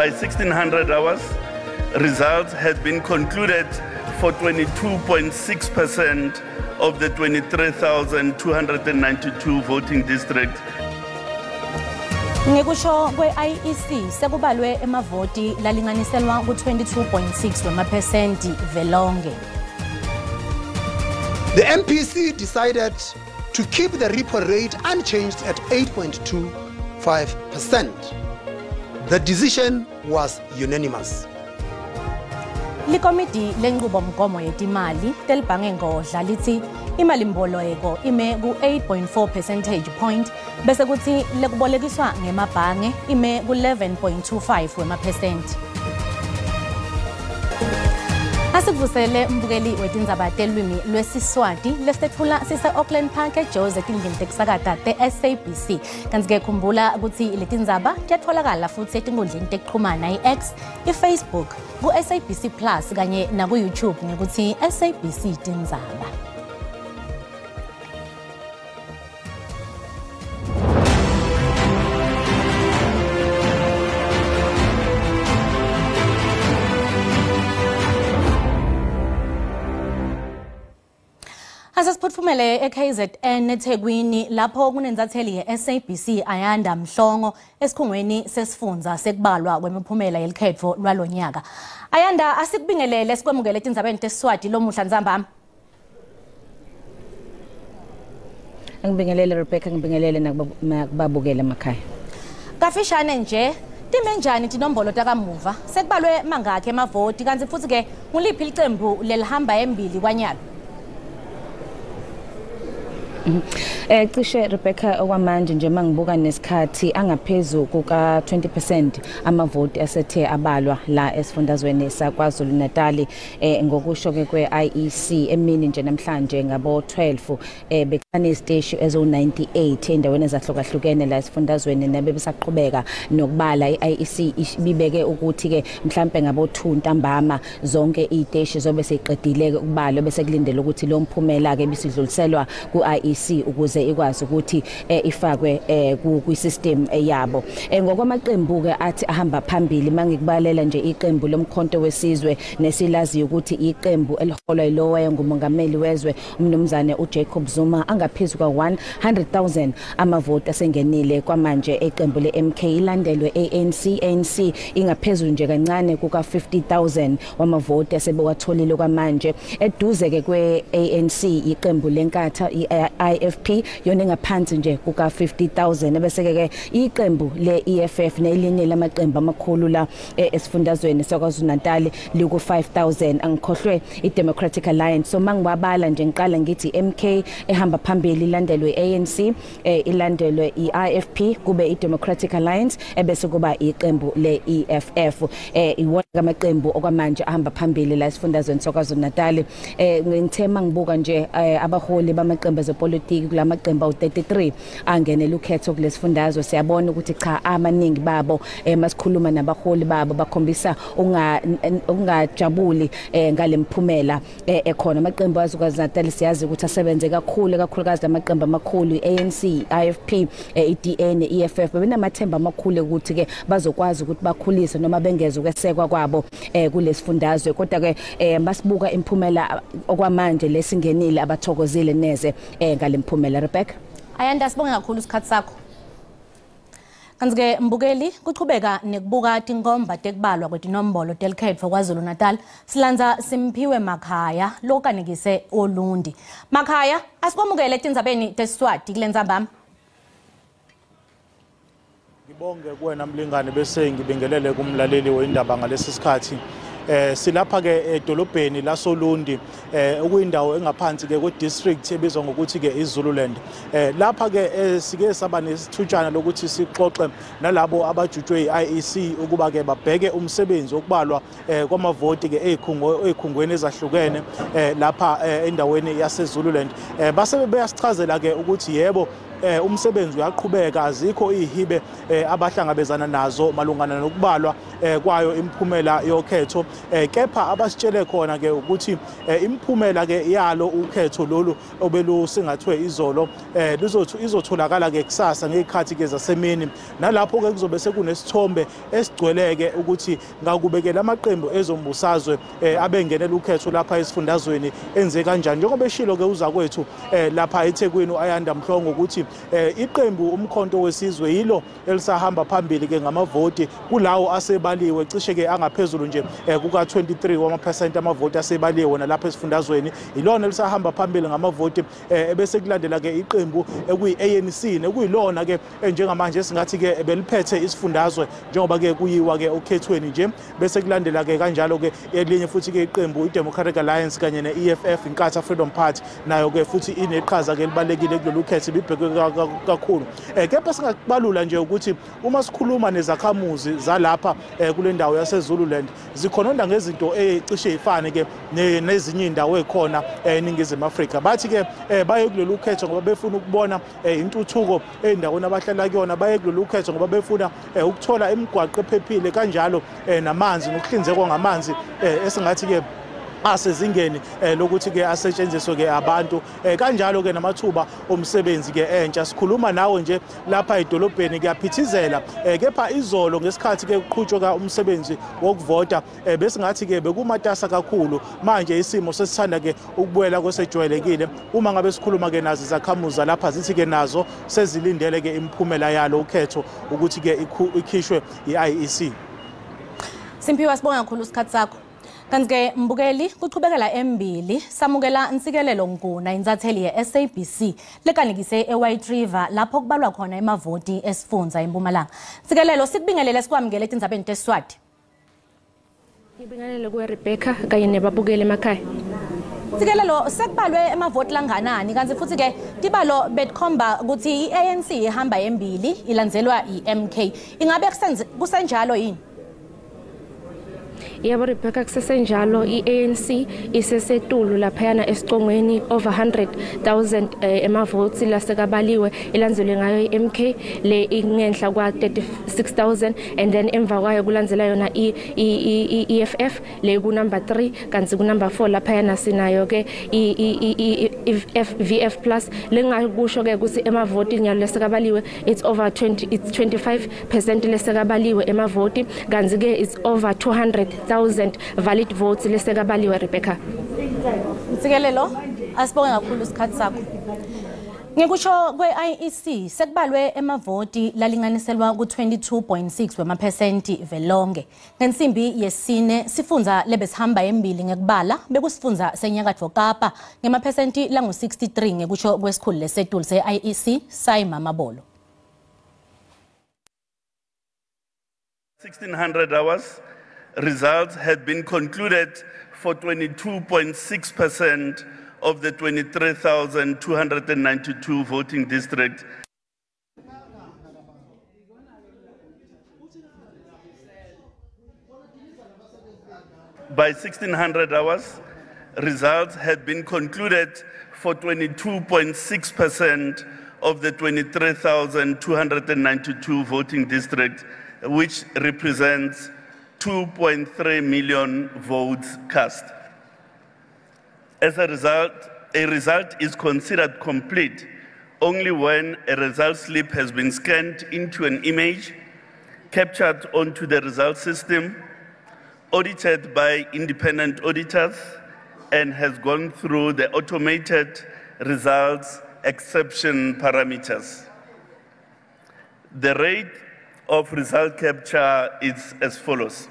by 1600 hours. Results had been concluded for 22.6% of the 23,292 voting districts. Ngekusho kwe-IEC sekubalwe emavoti lalinganiselwa ku-22.6 wemaphesenti velonke. The MPC decided to keep the repo rate unchanged at 8.25%. The decision was unanimous. Likomiti lenqubomgomo yetimali telibhange ngodla lithi imalimboleko ime ku-8.4 percentage point bese kuthi lekubolekiswa ngemabhange ime ku-11.25 wemaphesenti. Asivusele mbukeli wetindzaba telwimi lwesiswati lesitfula sise-Auckland Park eJozi etindlini tekusakata te-SABC. Kanti-ke khumbula ukuthi letindzaba tiyatfolakala futhi etinkundleni tekuxhumana i-X, i-Facebook, ku-SABC Plus kanye naku-YouTube ngekuthi SABC Tindzaba. Asasiphumele eKZN eThekwini lapho kunenzatheli ye-SABC Ayanda Mhlongo esikhungweni sesifundza sekubalwa kwemiphumela yelikhetho lwalonyaka. Ayanda, asikubingelele sikwemukele etindzabeni tesiswati lomuhla Nzambama. Ngibingelele Rebecca, ngibingelele nakubabukela emakhaya. Kafishane nje time njani tinombolo takamuva sekubalwe mangakhe emavoti kanti futhi ke nguliphi iqembu lelihamba embili kwanyalo? Cishe Rebecca okwamanje nje mangibuka nesikhathi angaphezulu kuka 20% amavoti asethe abalwa la esifundazweni saKwaZulu Natal ngokusho ke kwe-IEC emini nje namhlanje ngabo 12 bekane stage ezo 98 endaweni ezahlukahlukene la esifundazweni nabe besaqhubeka nokubala i-IEC ibibeke ukuthi ke mhlambe ngabo 2 ntambama zonke iziteshi zobe seyiqedile ukubala bese kulindele ukuthi lo mphumela ke bisidluliselwa ku-IEC ukuze ikwazi ukuthi ifakwe kwi-system yabo. Ngokwamaqembu ke athi ahamba phambili mangikubalela nje iqembu lomkhonto wesizwe nesilaziyo ukuthi iqembu eliholwa yilowo ngumongameli wezwe umnumzane uJacob Zuma angaphezulu kwa 100,000 amavoti asengenile kwamanje iqembu leMK ilandelwe ANC ingaphezulu nje kancane kuka 50,000 wamavoti asebewatholile kwamanje. Eduze ke kwe-ANC iqembu lenkatha IFP yona ngaphansi nje kuka 50,000 bese ke iqembu le-EFF nelinye lamaqembu amakhulu la esifundazweni saKwaZulu Natal liku 5,000 angikhohlwe iDemocratic Alliance. So mangibabala nje ngiqala ngithi MK ehamba phambili ilandelwe ANC ilandelwe iIFP kube iDemocratic Alliance ebese kuba iqembu le-EFF iwona amaqembu okwamanje ahamba phambili la esifundazweni saKwaZulu Natal. Ngithema ngibuka nje abaholi bamaqembu ezepolitiki kulamaqembu awu33 angenele ukhetho kulesifundazwe siyabona ukuthi cha amaningi babo masikhuluma nabaholi babo bakhombisa ungajabuli ngalemphumela ekhona amaqembu aZukwaZulu Natal siyazi ukuthi asebenze kakhulukazi amaqembu amakhulu iANC IFP iDN EFF benamathemba amakhulu ukuthi ke bazokwazi ukuthi bakhulise noma bengeze ukwesekwa kwabo kulesifundazwe kodwa ke basibuka imphumela okwamanje lesingenile abathokozile neze ngalemphumela. Rebecca Ayanda sibonge kakhulu isikhathi sakho. Kanti-ke mbukeli kuchubeka nekubuka tinkomba tekubalwa kwetinombolo telikhetho kwaZulu Natal silanza Simphiwe Makhaya lokanekise Olundi. Makhaya asikwamukele etindzabeni tesiswati kule Nzambama. Ngibonge kuwena mlingane bese ngibingelele kumlaleli weindaba ngalesi sikhathi. Silapha ke edolobheni laSolundi okuyindawo engaphansi ke ku district ebizwa ngokuthi ke iZululand. Lapha ke sike saba nesithutshana lokuthi sixoxe nalabo abajutshwe iIEC ukuba ke babheke umsebenzi okubalwa kwamavoti ke ezikhungweni ezahlukene lapha endaweni yaseZululand. Base beyasichazela ke ukuthi yebo umsebenzi uyaqhubeka azikho izihibe abahlangabezana nazo malungana nokubalwa kwayo imiphumela yokhetho kepha abasitshele khona ke ukuthi imiphumela ke yalo ukhetho lolu obelusingathwe izolo izotholakala ke kusasa ngekhathi ke zasemini nalapho ke kuzobe sekunesithombe esigcweleke ukuthi ngakubekela amaqembu ezombusazwe abengenela ukhetho lapha esifundazweni enze kanjani njengoba eshilo ke uza kwethu lapha eThekwini uAyanda Mhlongo ukuthi iqembu umkhonto wesizwe yilo elisahamba phambili ke ngamavoti kulawo asebaliwe cishe ke angaphezulu nje kuka 23% amavoti asebaliwe nalapha esifundazweni ilona elisahamba phambili ngamavoti ebese kulandela ke iqembu ekuyi-ANC nekuyilona ke njengamanje singathi ke beliphethe isifundazwe njengoba ke kuyiwa ke okhethweni nje bese kulandela ke kanjalo ke elinye futhi ke iqembu iDemocratic Alliance kanye neEFF Inkatha Freedom Party nayo ke futhi ineqhaza ke libalekile kulolu khetho libhekwe kakhulu kepha singakubalula nje ukuthi uma sikhuluma nezakhamuzi zalapha kule ndawo yaseZululand zikhononda ngezinto ecishe ifane ke nezinye indawo ekhona eNingizimu Afrika bathi ke baye kulolu khetho ngoba befuna ukubona intuthuko endaweni abahlala kuyona baye kulolu khetho ngoba befuna ukuthola imigwaqo ephephile kanjalo namanzi nokuhlinzekwa ngamanzi esingathi ke asezingeni lokuthi ke asetshenziswe ke abantu kanjalo ke namathuba omsebenzi ke entsha sikhuluma nawe nje lapha edolobheni kuyaphithizela kepha izolo ngesikhathi ke kuqhutshwa umsebenzi wokuvota besingathi ke bekumatasa kakhulu manje isimo sesithanda ke ukubuyela kwesejwayelekile uma ngabe sikhuluma ke nazo zakhamuza lapha zithi ke nazo sezilindele ke imiphumela yalo ukhetho ukuthi ke ikhishwe iIEC. Simphiwe sibonga kakhulu isikhathi sakho. Kanti-ke mbukeli kuqhubekela embili samukela insikelelo nguna inzatheli ye-SABC lekanekise eWhite River lapho kubalwa khona emavoti esifundza eMpumalanga. Nsikelelo sikubingelele sikwamukele etindzabeni teSiswati. Ngibingelele kuRebecca kanye nebabukeli emakhaya. Nsikelelo sekubalwe emavoti langanani kanti futhi ke tibalo betkhomba ukuthi iANC ihamba embili ilandzelwa iMK. Ingabe kusenjalo yini? Yebo Rebecca kusesenjalo iANC isesetulu laphayana esicongweni over 100,000 emavoti lasekabaliwe ilandzelwe ngayo iMK le ingenhla kwa 36,000 and then emva kwayo kulandzela yona iEFF le ku number 3 kanti ku number 4 laphayana sinayo ke VF plus lengakusho ke ukuthi emavoti nyalo lesekabaliwe it's over 25% lesekabaliwe emavoti kanti ke it's over 200,000 valid votes lesekabaliwe Rebecca. Nsikelelo asibonge kakhulu isikhathi sakho. Ngikusho kwe-IEC sekubalwe emavoti lalinganiselwa ku 22.6 wemaphesenti velonke. Ngensimbi yesine sifundza lebesihamba embili ngekubala bekusifundza senyakatfo Kapa ngemaphesenti langu 63 ngekusho kwesikhulu lesetulu se-IEC Sayima Mabolo. 1600 hours results had been concluded for 22.6% of the 23,292 voting districts. By 1600 hours, results had been concluded for 22.6% of the 23,292 voting districts, which represents 2.3 million votes cast. As a result is considered complete only when a result slip has been scanned into an image, captured onto the result system, audited by independent auditors, and has gone through the automated results exception parameters. The rate of result capture is as follows.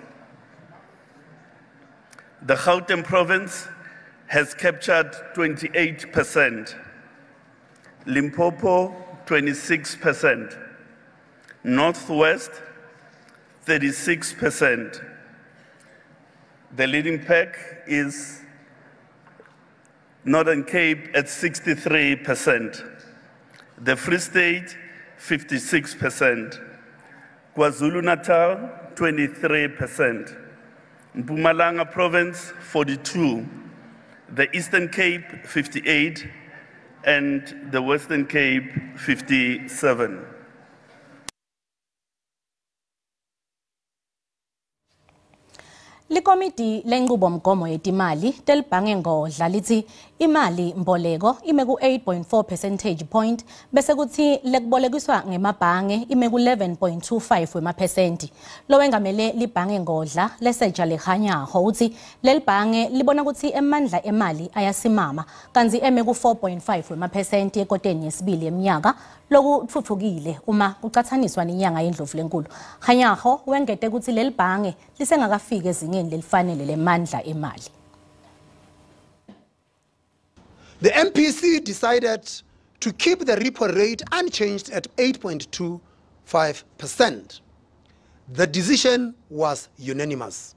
The Gauteng province has captured 28%, Limpopo 26%, Northwest 36%. The leading pack is Northern Cape at 63%, the Free State 56%, KwaZulu-Natal 23%, Mpumalanga province 42%, the Eastern Cape 58%, and the Western Cape 57. Likomiti lenqubomgomo yetimali telibhange ngodla lithi imali mboleko ime ku 8.4 percentage point bese kuthi lekubolekiswa ngemabhange ime ku 11.25 wemaphesenti. Lo wengamele libhange ngodla leseja leKhanyaho uthi leli bhange libona ukuthi emandla emali ayasimama kanti eme ku 4.5 wemaphesenti ekoteni yesibili eminyaka lokuthuthukile uma kucathaniswa nenyanga yendlovu lenkulu. Khanyaho wengete ukuthi leli bhange lisengakafiki ezingeni lelifanele lemandla emali. The MPC decided to keep the repo rate unchanged at 8.25%. The decision was unanimous.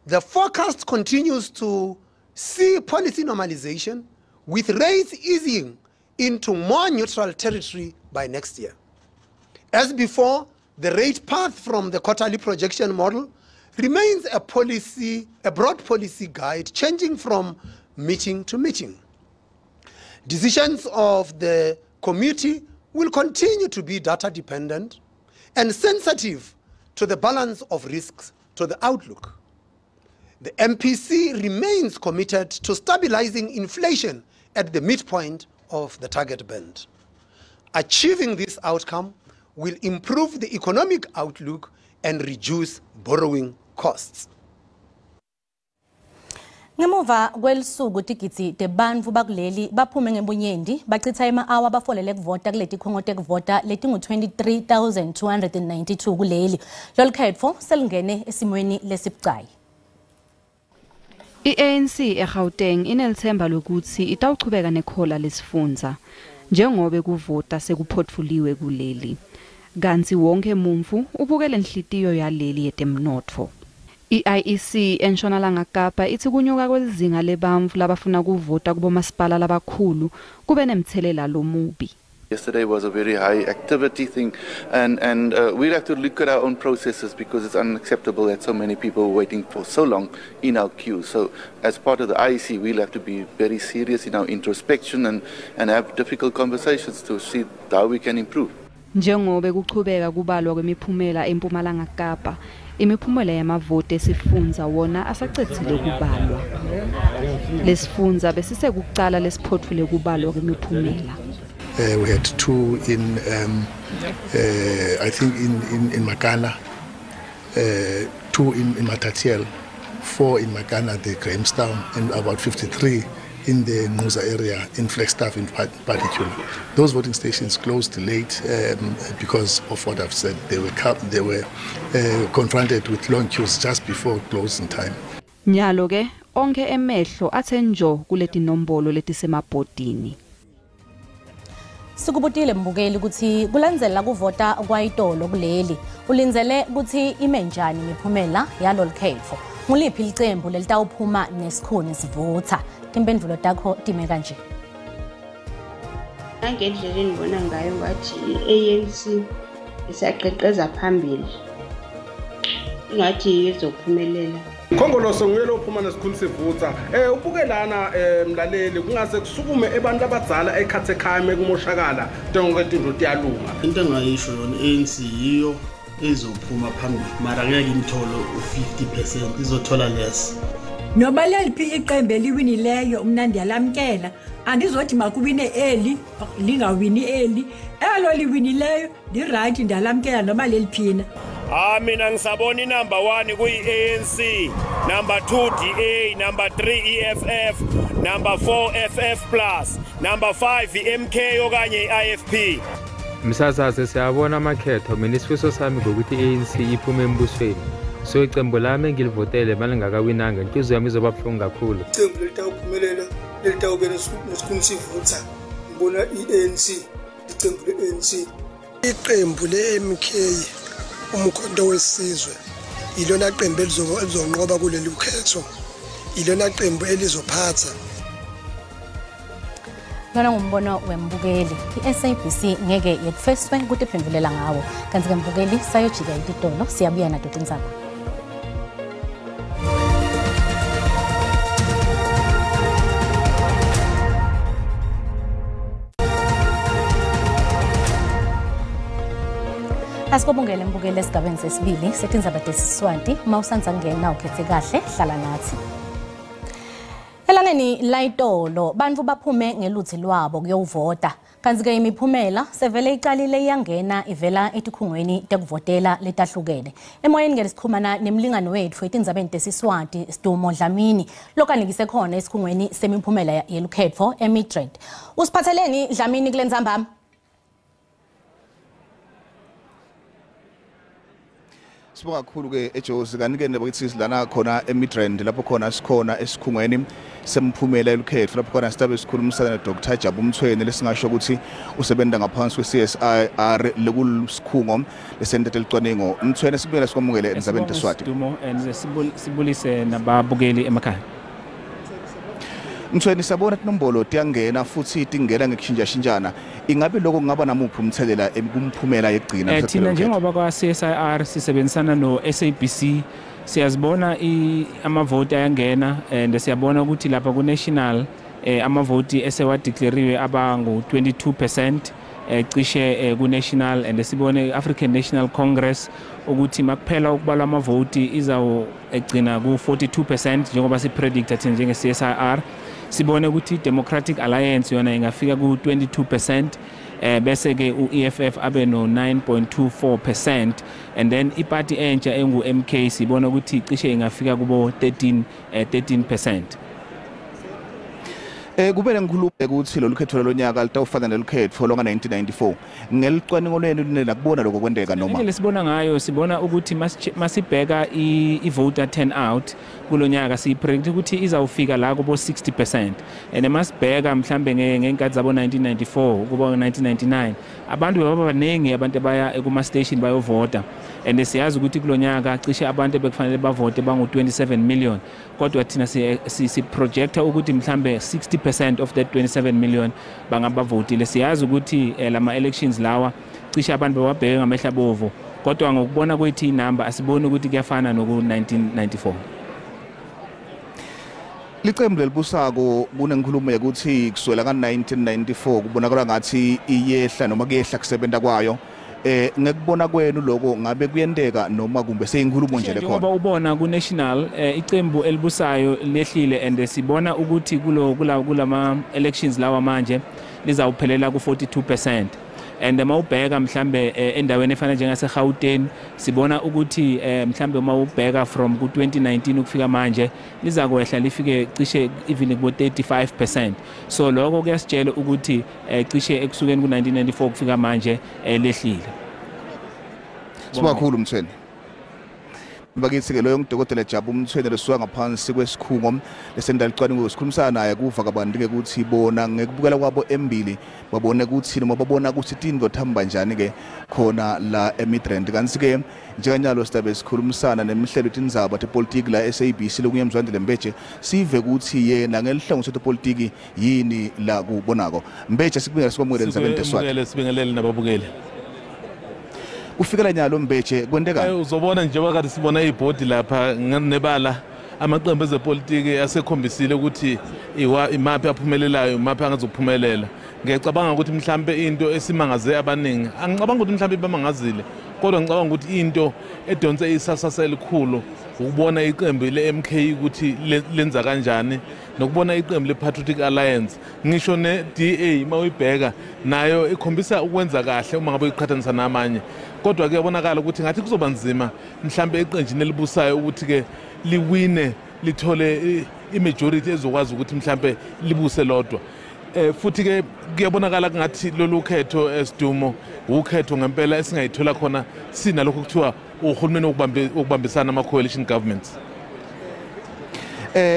The forecast continues to see policy normalization with rates easing into more neutral territory by next year. As before, the rate path from the quarterly projection model remains a broad policy guide changing from meeting to meeting. Decisions of the committee will continue to be data dependent and sensitive to the balance of risks to the outlook. The MPC remains committed to stabilizing inflation at the midpoint of the target band. Achieving this outcome will improve the economic outlook and reduce borrowing costs. Ngemuva kwelisuku tikiti tebantfu bakuleli baphume ngebunyendi bachitha ema-hour bafolele kuvota kuleti khongo tekuvota letingu 23,292 kuleli. Lolu khetfo selingene esimweni lesibucayi. I-ANC eGauteng inelithemba lokuthi itawuchubeka nekhola lesifundza njengobe kuvota sekuphotfuliwe kuleli. Kanti wonke muntfu ubukele inhlitiyo yaleli yetemnotfo. I-IEC eNtshonalanga Kapa ithi kunyuka kwezinga lebantfu labafuna kuvota kubomasipala labakhulu kube nemthelela lomubi. Yesterday was a very high activity thing, and we'll have to look at our own processes because it's unacceptable that so many people are waiting for so long in our queue. So as part of the IEC, we'll have to be very serious in our introspection and have difficult conversations to see how we can improve. Njengobe kuchubeka kubalwa kwemiphumela eMpumalanga Kapa, imiphumela yamavoti esifundza wona asacedzile kubalwa. Lesifundza besisekucala lesiphotfule kubalwa kwemiphumela. We had 2 in, I think in Makana, 2 in Matatiele, 4 in Makana, the Grahamstown, and about 53 in the Nguza area, in Flagstaff in particular. Those voting stations closed late because of what I've said. They were confronted with long queues just before closing time. Nyalo ke onke emehlo athenjo kuleti nombolo letisemabhodini. Sikubutile mbukeli ukuthi kulandzela kuvota kwayitolo kuleli ulindzele ukuthi ime njani imiphumela yalolu khetfo. Nguliphi licembu lelitawuphuma nesikhuni sivutha? Timphendvulo takho time kanje. Ngendlela enibona ngayo ngathi i-ANC isaqeqeza phambili. Ngathi izophumelela. Khongoloso nguyelo uphuma nesikhulu sivutha ubukelana mlaleli kungase kusukume ebantu abadzala ekhathekhaya kumoshakala njengoba into tiyalunga into engayisho yona ANC yiyo ezophuma phambili mara ngeke imtholo u50% izothola less noba leliphi iqembu eliwinileyo umnandi yalamkela andizothi makuwine eli lingawini eli elo liwinileyo di right ndalamkela noma leliphina. Mina ngisabona number 1 kuyi-ANC, number 2 DA, number 3 EFF, number 4 FF plus, number 5 MK okanye IFP. Msasaze siyabona amakhetho mina isifiso sami ngokuthi i-ANC iphume embusweni. So icembu lami engilivotele malingakawinanga inhliziyo yami izoba buhlungu kakhulu. Icembu litawuphumelela litawube nesikhulu sivutha. Ngibona i-ANC, icembu le-ANC. Iqembu le-MK umkhonto wesizwe ilona qembu elizonqoba kuleli ukhetho ilona qembu elizophatha. Lona ngumbono wembukeli. I-SABC ngeke yetfeswe ukuthi iphendulela ngawo. Kanti ke mbukeli sayojika ititolo siyabuya na Dotinzaba. Asikobongele mbukele esigabeni sesibili setindzaba tesiswati mawusanza ngena ukhethe kahle hlala nathi. Elangeni layitolo bantfu baphume ngeluthi lwabo kuyovota. Kanti ke imiphumela sevele iqalile iyangena ivela etikhungweni tekuvotela letahlukene. Emoyeni ngesichumana nemlingani wethu etindzabeni tesiswati Sidumo Dlamini lokanikise khona esikhungweni semiphumela yelukhetfo eMidrand. Usiphatheleni Dlamini kule ndzamba? Sibonga kakhulu ke eJozi kanike nebakithi silana khona eMidrand lapho khona sikhona esikhungweni semphumela yelukhetho lapho khona sitabe sikhulumisana noDr Jabu Mthweni lesingasho ukuthi usebenta ngaphansi kweCSIR lekusikhungo lesentete licwaningo. Mthweni sibuyela sikwamukele endzabeni tesiswati. Sibulise nababukeli emakhaya. Mthweni sabona inombolo tiyangena futhi tingena ngekushintshashintshana. Ingabe lokho kungaba namuphi umthelela kumphumela yegcina? Thina njengoba kwa CSIR sisebenzisana no SABC siyazibona amavoti ayangena and siyabona ukuthi lapha ku national amavoti esewa declarewe abangu 22% cishe ku national and sibone African National Congress ukuthi makuphela ukubalwa amavoti izawo egcina ku 42% njengoba si predict athi njenge CSIR. Sibone ukuthi Democratic Alliance yona ingafika ku 22%, bese ke uEFF abe no 9.24%, and then iparty entsha engu MK sibona ukuthi cishe ingafika kubo 13%. Kubele ngikhuluma ukuthi lo lukhetho lonyaka litawufana nelukhetho longa 1994. Ngelicwaningo lwenu nina kubona lokho kwendeka noma? Lesibona ngayo sibona ukuthi masibheka i-voter turnout kulonyaka sipredict ukuthi izawufika la kubo 60%. And masibheka mhlambe ngenkathi zabo 1994 kuba 1999 abantu baba baningi abantu baya ekuma station bayovota. And siyazi ukuthi kulonyaka cishe abantu bekufanele bavote bangu 27 million. Kodwa thina si projector ukuthi mhlambe 60% of that 27 million bangabavotile. Siyazi ukuthi lama elections lawa cishe abantu bababheke ngamehla bovu. Kodwa ngokubona kwethi number asiboni ukuthi kuyafana noku 1994. Licembu lelibusako kunenkulumo ukuthi kuswela ka 1994 kubonakala ngathi iyehla noma kuyehla kusebenta kwayo. Ngekubona kwenu lokho ngabe kuyendeka noma kumbe seyinkulumo nje lekhona? Ngoba ubona ku national icembu elibusayo lehlile and sibona ukuthi kulama elections lawa manje lizawuphelela ku 42%. And mawubheka mhlambe endaweni efana njengase Gauteng sibona ukuthi mhlambe mawubheka from ku 2019 ukufika manje liza kwehla lifike cishe even ku 35%. So lokho kuyasitshela ukuthi cishe ekusukeni ku 1994 kufika manje lehlile. Sibakhulu Mthweni. Bakithi ke loyo ngudokotela Jabu Mthweni lesuka ngaphansi kwesikhungo lesendala licwaningo sikhulumisana naye kuva kabantu ke ukuthi bona ngekubukela kwabo embili babone ukuthi noma babona ukuthi tindlo thamba njani ke khona la eMidrand. Kanti ke njenganyalo sitabe sikhulumisana nemihlelo tindzaba tepolitiki la SABC lokunye Mzwandile Mbeje sive ukuthi yena ngelihlangoso tepolitiki yini la kubonako. Mbeje sikubingelela sikwamukele endzabeni tesiswati. Sibingelele nababukeli. Ufikela nyalo Mbeje kwendeka uzobona njengoba kade sibona ibhodi lapha nebala amaqembu ezepolitiki asekhombisile ukuthi imaphi aphumelelayo imaphi angazophumelela. Ngiyacabanga ukuthi mhlambe into esimangaze abaningi angicabanga ukuthi mhlambe bamangazile kodwa ngicabanga ukuthi into edonse isasasa elikhulu ukubona iqembu leMK ukuthi lenza kanjani nokubona iqembu lePatriotic Alliance ngisho neDA mawuyibheka nayo ikhombisa ukwenza kahle uma ngabe iqhathanisa namanye. Kodwa kuyabonakala ukuthi ngathi kuzoba nzima mhlambe eqenjini elibusayo ukuthi ke liwine lithole imajority ezokwazi ukuthi mhlambe libuse lodwa. Futhi ke kuyabonakala ngathi lolu khetho eSidumo ukhetho ngempela esingayithola khona sinalokho kuthiwa uhulumeni okubambisana ama coalition governments.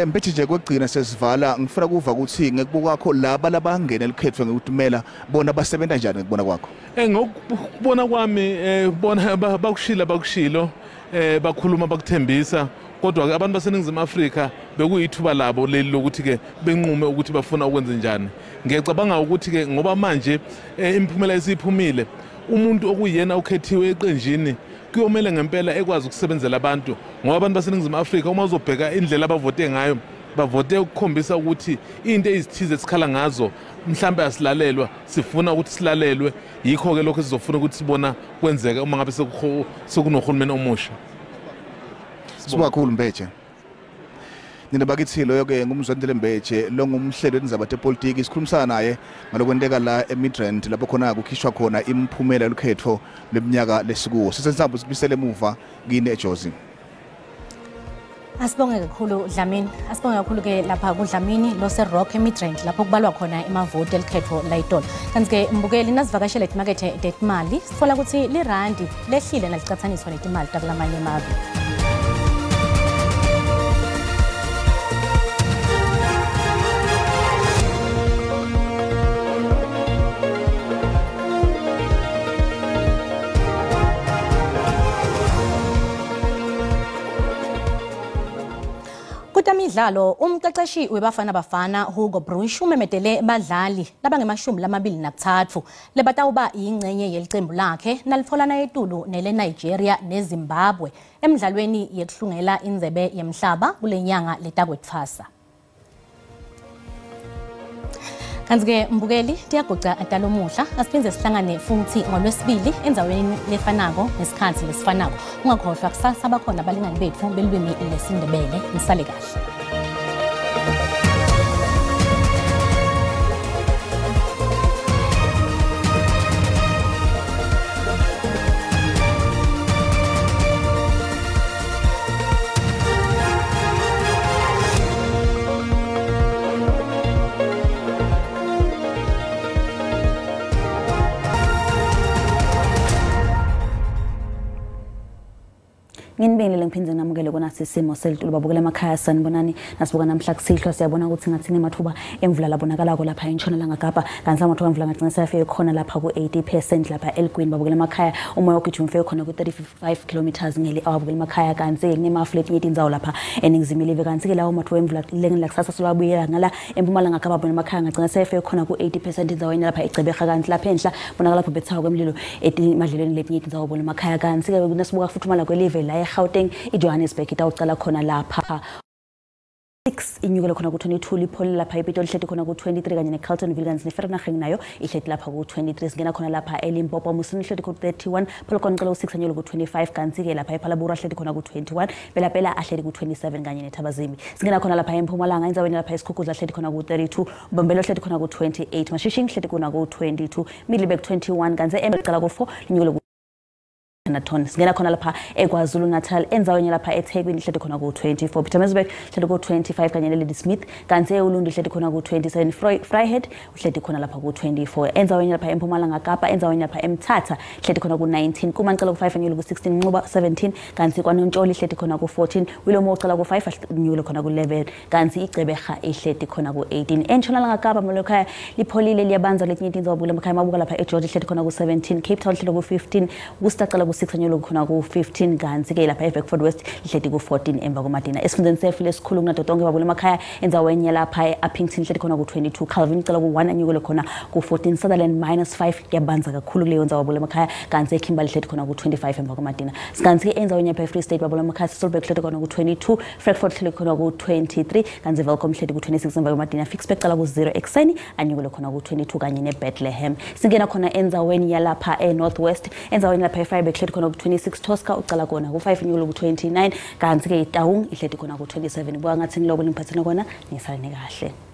Mbeje nje kwegcina sesivala ngifuna kuva ukuthi ngekubuka kwakho laba labangena elikhetho ngikuthumela bona basebenza njani ngikubona kwakho? Ngokubona kwami bona bakushilo bakhuluma bakuthembisa kodwa ke abantu baseningizimu Afrika bekuyithuba labo leli lokuthi ke benqume ukuthi bafuna ukwenza njani. Ngiyacabanga ukuthi ke ngoba manje imiphumela esiphumile umuntu okuyena ukhethiwe eqenjini kuyomela ngempela ekwazi ukusebenzela abantu ngoba abantu baseningizimu Afrika uma uzobheka indlela abavote ngayo bavote ukukhombisa ukuthi into ezithize esikhala ngazo mhlambe asilalelwa sifuna ukuthi silalelwe yikho ke lokho sizofuna ukuthi sibona kwenzeka uma ngabe sekunohulumeni omusha. Sibakhulu Mbeje. Nina bakithi loyo ke ngumzwandile Mbeje lo ngumhlelo wendaba yepolitiki sikhulumisana naye ngalokwenteka la eMidrand lapho khona kukhishwa khona imphumela lokhetho leminyaka lesikuwo. Sisensambo sibisele emuva kini eJozi. Asibonge kakhulu Dlamini. Asibonge kakhulu ke lapha kuDlamini lo se Rock eMidrand lapho kubalwa khona emavoti elikhetho layitolo. Kanti ke mbukeli nasivakashela imakethe etimali sithola ukuthi lirandi lehlile nalicathaniswa netimali takulamanye amazwe. Kutamidlalo umqeqeshi weBafana Bafana Hugo Broos umemedele badlali labangemashumi lamabili nakuthatu lebatawuba ingcenye yelicembu lakhe nalitfolana etulu nele Nigeria neZimbabwe emidlalweni yekuhlungela indzebe yemhlaba kulenyanga letakwetfasa. Kanti-ke mbukeli tiyagoca atalomuhla asiphindze sihlangane futhi ngolwesibili endzaweni lefanako nesikhathi lesifanako. Ungakhohlwa kusasa bakhona abalingani bethu belulwimi lesindebele. Nisale kahle. Nginibingelele ngiphinze namukele kona sisimo selitulo babukela emakhaya sanibonani nasibuka namhla kusihlwa siyabona ukuthi ngathi nemathuba emvula labonakalako lapha eNtshonalanga Kapa kanti amathuba emvula ngagcina sayafika khona lapha ku80% lapha eLgwini babukela emakhaya umoya ogijima ufike khona ku35 km ngeli ababukela emakhaya kanti kunemafleti yetindzawo lapha eNingizimu Live kanti ke lawo mathuba emvula lengela kusasa solabuyela ngala eMpumalanga Kapa babukela emakhaya ngagcina sayafika khona ku80% indzaweni lapha eGcebeka kanti lapha enhla bonakala lapha bethawa kwemlilo etimadlelweni letinye indzawo babukela emakhaya kanti ke kunesibuka futhumala kwelive la Gauteng iJohannesburg itawucala khona lapha 6 inyukela khona ku22 lipholi lapha ePitoli hleti khona ku23 kanye neCarltonville kanti neFerenaging nayo ihleti lapha ku23 singena khona lapha eLimpopo Musini hleti ku31 Polokwane qala ku6 anyolo ku25 kanti ke lapha ePhalabura hleti khona ku21 phela ahleti ku27 kanye neThabazimbi singena khona lapha eMpumalanga indzaweni lapha eSikhukhudla hleti khona ku32 Bombelo hleti khona ku28 Mashishing hleti khona ku22 Middleburg 21 kanti eqala ku4 inyukela Naton singena khona lapha eKwaZulu Natal endzaweni lapha eThekwini hleti khona ku24 Pietermaritzburg hleti ku25 kanye neLady Smith kanti eUlundi hleti khona ku27 Vryheid hleti khona lapha ku24 endzaweni lapha eMpumalanga Kapa endzaweni lapha eMthatha hleti khona ku19 kuMancala ku5 anyulo ku16 Nquba 17 kanti kwaNontsholi hleti khona ku14 Wilomo ucala ku5 anyulo khona ku11 kanti iGcebeka ihleti khona ku18 eNtshonalanga Kapa molokhaya lipholile liyabanza letinye indzawo babukela emakhaya mabuka lapha eGeorge hleti khona ku17 Cape Town hleti ku15 Kustaqala ku6 anyolo khona ku15 kanti ke lapha eBeckford West ihleti ku14 emva koMadina esifundeni sefile esikhulu kunato tonke babukela emakhaya endzaweni yalapha eUppington hleti khona ku22 Calvin cala ku1 anyulo khona ku14 Sutherland -5 yabanza kakhulu kuleyo ndzawo babukela emakhaya kanti eKimberley hleti khona ku25 emva koMadina sikanti ke endzaweni yapha eFree State babukela emakhaya Stolberg hleti khona ku22 Frankfurt hleti khona ku23 kanti Welcome hleti ku26 emva koMadina Fixburg cala ku0 ekseni anyulo khona ku22 kanye neBethlehem singena khona endzaweni yalapha eNorthwest endzaweni lapha eFreiburg hleti khona ku26 Tosca ucala kona ku5 inyulo ku29 kanti ke iTaung ihleti khona ku27 buka ngathi ngiloko limphathena kona nisale kahle.